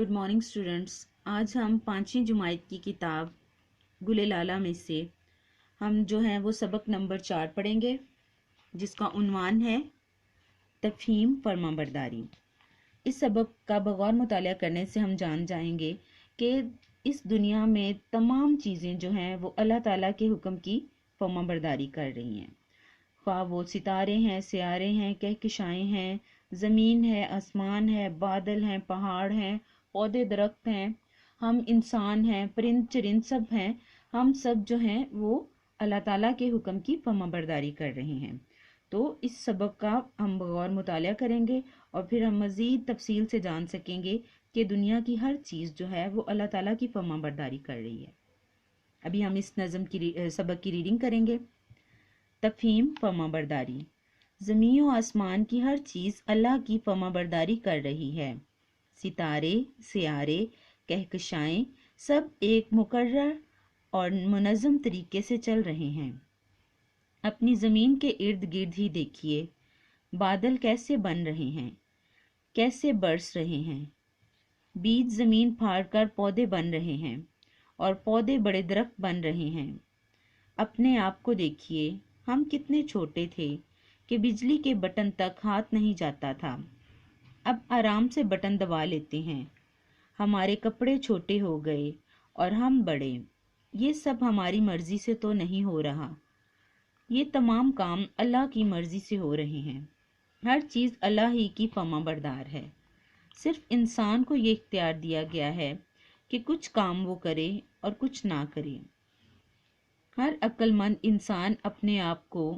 Good morning students. आज हम 5वीं जमात की किताब गुले लाला में से हम जो है वो सबक नंबर 4 पढ़ेंगे, जिसका उन्वान है तफहीम फरमाबरदारी। इस सबक का बगौर मुतालिया करने से हम जान जाएंगे कि इस दुनिया में तमाम चीज़ें जो हैं वो अल्लाह ताला के हुक्म की फरमाबरदारी कर रही हैं। ख्वाह वो सितारे हैं, सियारे हैं, कहकशाएँ हैं, ज़मीन है, आसमान है, बादल हैं, पहाड़ हैं, पौधे दरख्त हैं, हम इंसान हैं, परिंद चरिंद सब हैं। हम सब जो हैं वो अल्लाह ताला के हुक्म की फरमाबरदारी कर रहे हैं। तो इस सबक का हम बगौर मुतालिया करेंगे और फिर हम मज़ीद तफसील से जान सकेंगे कि दुनिया की हर चीज़ जो है वो अल्लाह ताला की फरमाबरदारी कर रही है। अभी हम इस नज़म की सबक की रीडिंग करेंगे। तफहीम फरमाबरदारी। ज़मीन और आसमान की हर चीज़ अल्लाह की फरमाबरदारी कर रही है। सितारे, सियारे, कहकशाएँ सब एक मुकर्रर और मुनज़्ज़म तरीके से चल रहे हैं। अपनी ज़मीन के इर्द गिर्द ही देखिए, बादल कैसे बन रहे हैं, कैसे बरस रहे हैं। बीज ज़मीन फाड़ कर पौधे बन रहे हैं और पौधे बड़े दरख्त बन रहे हैं। अपने आप को देखिए, हम कितने छोटे थे कि बिजली के बटन तक हाथ नहीं जाता था। अब आराम से बटन दबा लेते हैं। हमारे कपड़े छोटे हो गए और हम बड़े। ये सब हमारी मर्जी से तो नहीं हो रहा। ये तमाम काम अल्लाह की मर्जी से हो रहे हैं। हर चीज़ अल्लाह ही की फरमाबरदार है। सिर्फ इंसान को ये इख्तियार दिया गया है कि कुछ काम वो करे और कुछ ना करे। हर अक्लमंद इंसान अपने आप को,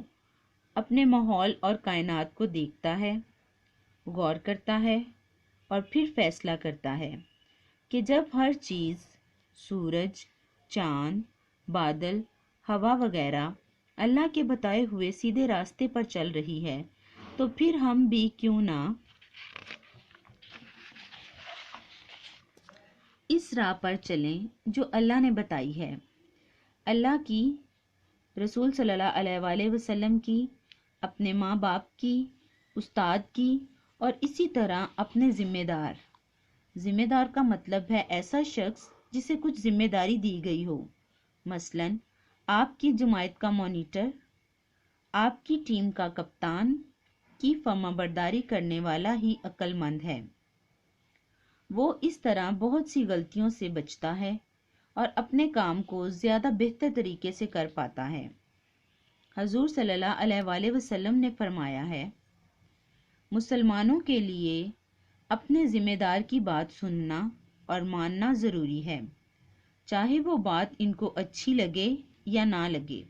अपने माहौल और कायनात को देखता है, गौर करता है और फिर फैसला करता है कि जब हर चीज़, सूरज, चाँद, बादल, हवा वगैरह अल्लाह के बताए हुए सीधे रास्ते पर चल रही है, तो फिर हम भी क्यों ना इस राह पर चलें जो अल्लाह ने बताई है। अल्लाह की, रसूल सल्लल्लाहु अलैहि वसल्लम की, अपने माँ बाप की, उस्ताद की और इसी तरह अपने ज़िम्मेदार का मतलब है ऐसा शख्स जिसे कुछ जिम्मेदारी दी गई हो। मसलन आपकी जमात का मॉनिटर, आपकी टीम का कप्तान की फरमाबरदारी करने वाला ही अक्लमंद है। वो इस तरह बहुत सी गलतियों से बचता है और अपने काम को ज़्यादा बेहतर तरीके से कर पाता है। हजूर सल्लल्लाहु अलैहि वसल्लम ने फरमाया है, मुसलमानों के लिए अपने ज़िम्मेदार की बात सुनना और मानना ज़रूरी है, चाहे वो बात इनको अच्छी लगे या ना लगे।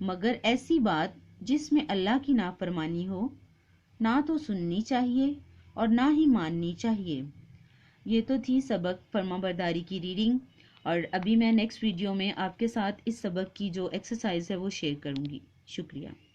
मगर ऐसी बात जिसमें अल्लाह की नाफरमानी हो, ना तो सुननी चाहिए और ना ही माननी चाहिए। ये तो थी सबक फरमाबरदारी की रीडिंग, और अभी मैं नेक्स्ट वीडियो में आपके साथ इस सबक की जो एक्सरसाइज है वो शेयर करूँगी। शुक्रिया।